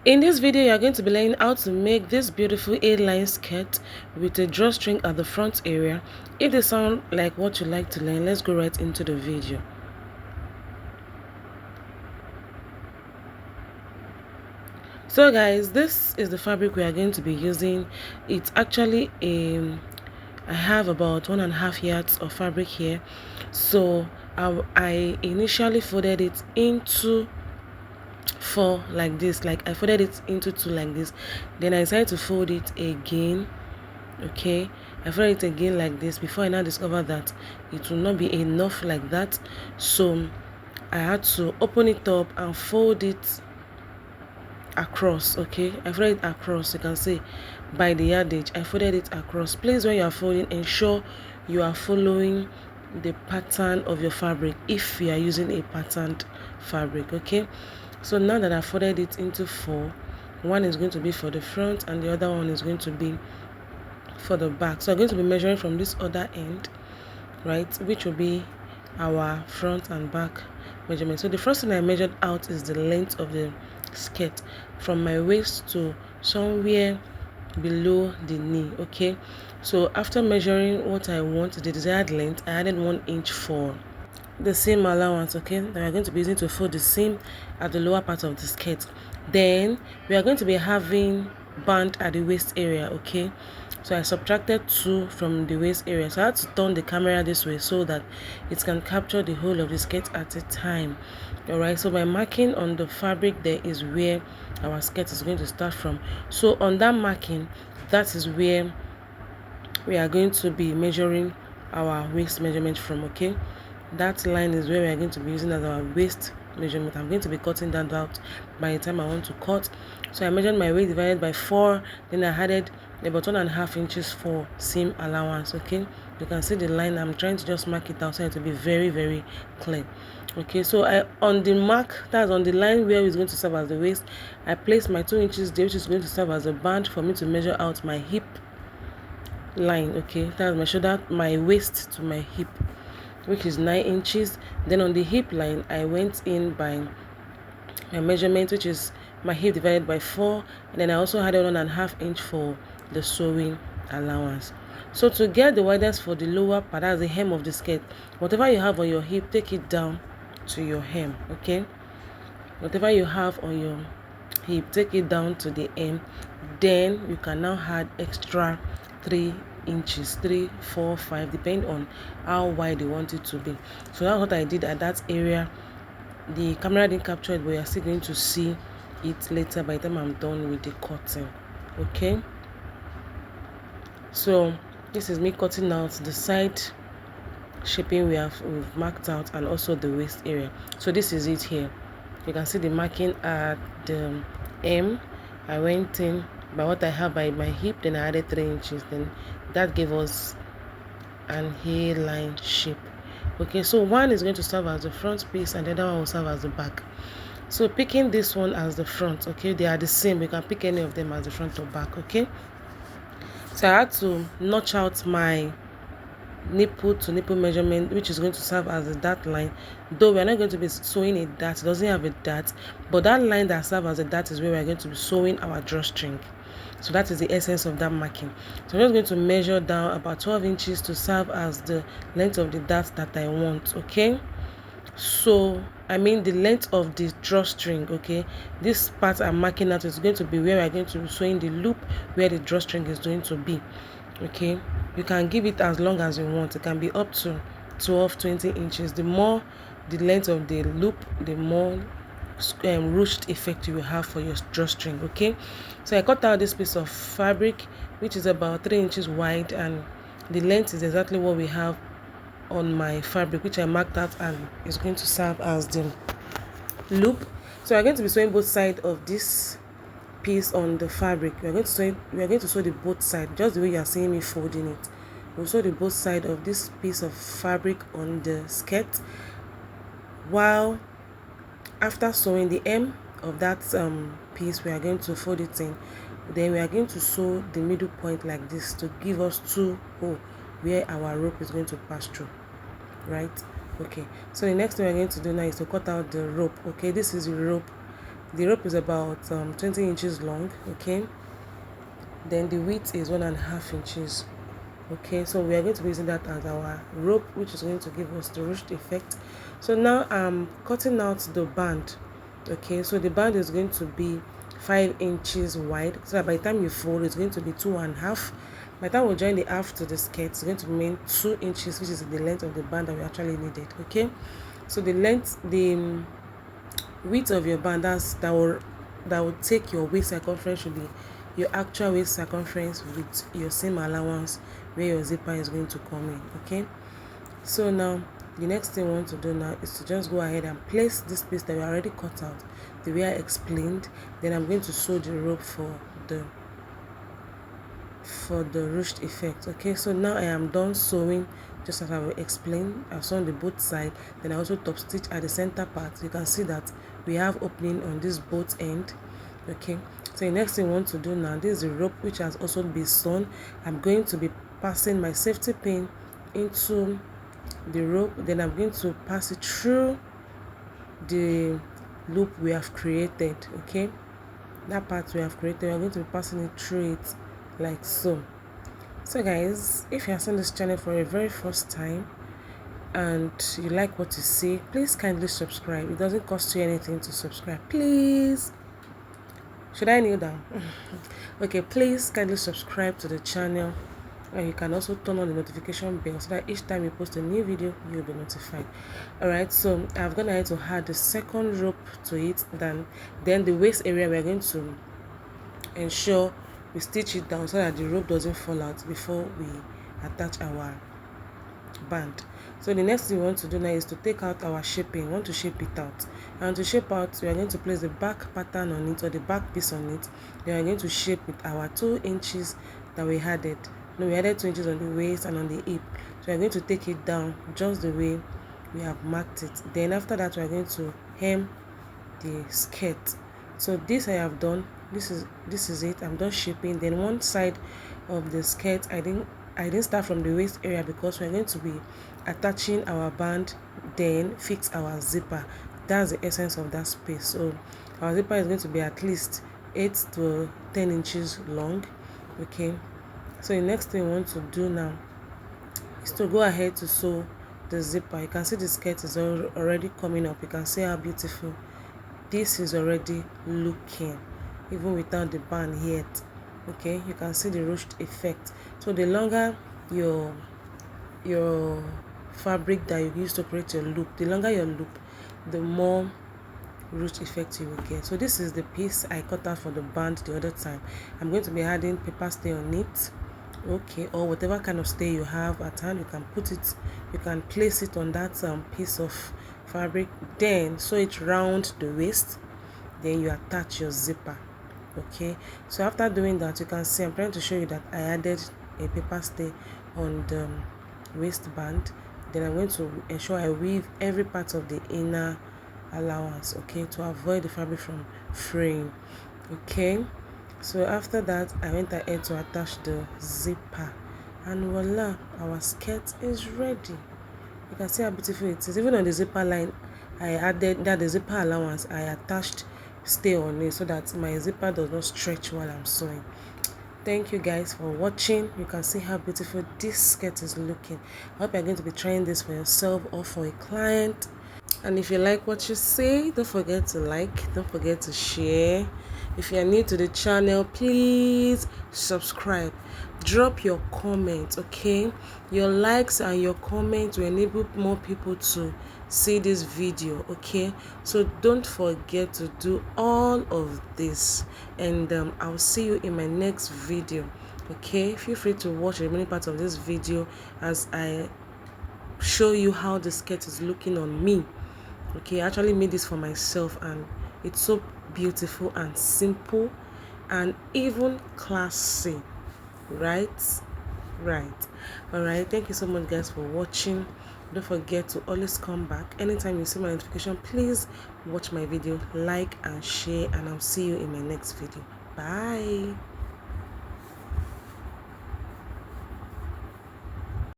In this video, you are going to be learning how to make this beautiful A-line skirt with a drawstring at the front area. If they sound like what you like to learn, let's go right into the video. So guys, this is the fabric we are going to be using. It's actually I have about 1.5 yards of fabric here. So I initially folded it into 4 like this, like I folded it into 2 like this, then I decided to fold it again. Okay, I folded it again like this before I now discovered that it will not be enough like that, so I had to open it up and fold it across. Okay, I folded it across. You can see by the yardage I folded it across. Please, when you are folding, ensure you are following the pattern of your fabric if you are using a patterned fabric. Okay, so now that I folded it into 4, one is going to be for the front and the other one is going to be for the back. So I'm going to be measuring from this other end, right, which will be our front and back measurement. So the first thing I measured out is the length of the skirt from my waist to somewhere below the knee. Okay, so after measuring what I want, the desired length, I added 1 inch for the seam allowance. Okay, that we are going to be using to fold the seam at the lower part of the skirt. Then we are going to be having band at the waist area. Okay, so I subtracted 2 from the waist area, so I had to turn the camera this way so that it can capture the whole of the skirt at a time. All right, so my marking on the fabric there is where our skirt is going to start from. So on that marking, that is where we are going to be measuring our waist measurement from. Okay, that line is where we are going to be using as our waist measurement. I'm going to be cutting that out by the time I want to cut. So I measured my waist divided by 4, then I added about 1.5 inches for seam allowance. Okay, you can see the line. I'm trying to just mark it out so it will be very clear. Okay, so I on the mark, that's on the line where it's going to serve as the waist, I placed my 2 inches there, which is going to serve as a band for me to measure out my hip line. Okay, that's my shoulder, my waist to my hip, which is 9 inches. Then on the hip line, I went in by my measurement, which is my hip divided by 4, and then I also had 1.5 inch for the sewing allowance. So to get the widest for the lower part, that's the hem of the skirt, whatever you have on your hip, take it down to your hem. Okay, whatever you have on your hip, take it down to the hem. Then you can now add extra 3 inches, 3, 4, 5, depending on how wide you want it to be. So that's what I did at that area. The camera didn't capture it, but you're still going to see it later by the time I'm done with the cutting. Okay, so this is me cutting out the side shaping we've marked out, and also the waist area. So this is it here. You can see the marking at the hem. I went in by what I have by my hip, then I added 3 inches, then that gave us an hairline shape. Okay, so one is going to serve as the front piece and the other one will serve as the back. So picking this one as the front, okay, they are the same, you can pick any of them as the front or back. Okay, so I had to notch out my nipple to nipple measurement, which is going to serve as a dart line, though we are not going to be sewing a dart. It doesn't have a dart, but that line that serves as a dart is where we are going to be sewing our drawstring. So that is the essence of that marking. So I'm just going to measure down about 12 inches to serve as the length of the dart that I want. Okay, so I mean the length of the drawstring. Okay, this part I'm marking out is going to be where we're going to be sewing the loop where the drawstring is going to be. Okay, you can give it as long as you want. It can be up to 12-20 inches. The more the length of the loop, the more ruched effect you will have for your drawstring. Okay, so I cut out this piece of fabric, which is about 3 inches wide, and the length is exactly what we have on my fabric, which I marked out, and is going to serve as the loop. So I'm going to be sewing both sides of this piece on the fabric. We are going to sew the both sides, just the way you are seeing me folding it. We'll sew the both sides of this piece of fabric on the skirt, while after sewing the hem of that piece, we are going to fold it in. Then we are going to sew the middle point like this to give us 2 holes where our rope is going to pass through, right? Okay, so the next thing we're going to do now is to cut out the rope. Okay, this is the rope The rope is about 20 inches long, okay. Then the width is 1.5 inches, okay. So we are going to be using that as our rope, which is going to give us the ruched effect. So now I'm cutting out the band, okay. So the band is going to be 5 inches wide, so that by the time you fold, it's going to be 2.5. By the time we join the half to the skirt, it's going to remain 2 inches, which is the length of the band that we actually needed, okay. So the length, the width of your band, that will take your waist circumference, should be your actual waist circumference with your seam allowance where your zipper is going to come in, okay. So now the next thing we want to do now is to just go ahead and place this piece that we already cut out the way I explained. Then I'm going to sew the rope for the ruched effect, okay. So now I am done sewing just as I will explain. I've sewn the both side, then I also top stitch at the center part. You can see that we have opening on this both end, okay. So the next thing I want to do now, this is the rope which has also been sewn. I'm going to be passing my safety pin into the rope, then I'm going to pass it through the loop we have created, okay. That part we have created, we're going to be passing it through it like so. So guys, if you are seeing this channel for a very first time and you like what you see, please kindly subscribe. It doesn't cost you anything to subscribe, please. Should I kneel down? Okay, please kindly subscribe to the channel, and you can also turn on the notification bell so that each time you post a new video, you'll be notified. Alright, so I've gone ahead to add the second rope to it. Then the waist area, we're going to ensure we stitch it down so that the rope doesn't fall out before we attach our band. So the next thing we want to do now is to take out our shaping. We want to shape it out, and to shape out, we are going to place the back pattern on it, or the back piece on it. Then we are going to shape with our 2 inches that we added. No, we added 2 inches on the waist and on the hip, so we are going to take it down just the way we have marked it. Then after that, we are going to hem the skirt. So this I have done. This is it. I'm done shaping. Then one side of the skirt, I didn't start from the waist area because we're going to be attaching our band, then fix our zipper. That's the essence of that space. So our zipper is going to be at least 8 to 10 inches long, okay. So the next thing we want to do now is to go ahead to sew the zipper. You can see the skirt is already coming up. You can see how beautiful this is already looking, even without the band yet, okay. You can see the ruched effect. So the longer your fabric that you use to create your loop, the longer your loop, the more ruched effect you will get. So this is the piece I cut out for the band the other time. I'm going to be adding paper stay on it, okay, or whatever kind of stay you have at hand. You can put it, you can place it on that piece of fabric, then sew it round the waist, then you attach your zipper, okay. So after doing that, you can see I'm trying to show you that I added a paper stay on the waistband. Then I'm going to ensure I weave every part of the inner allowance, okay, to avoid the fabric from fraying, okay. So after that, I went ahead to attach the zipper, and voila, our skirt is ready. You can see how beautiful it is. Even on the zipper line, I added that the zipper allowance, I attached stay on it so that my zipper does not stretch while I'm sewing. Thank you guys for watching. You can see how beautiful this skirt is looking. I hope you're going to be trying this for yourself or for a client. And if you like what you see, don't forget to like, don't forget to share. If you are new to the channel, please subscribe. Drop your comments, okay? Your likes and your comments will enable more people to see this video, okay? So don't forget to do all of this, and I'll see you in my next video, okay? Feel free to watch the remaining part of this video as I show you how the skirt is looking on me, okay. I actually made this for myself, and it's so beautiful and simple and even classy, right? All right, thank you so much guys for watching. Don't forget to always come back anytime you see my notification. Please watch my video, like and share, and I'll see you in my next video. Bye.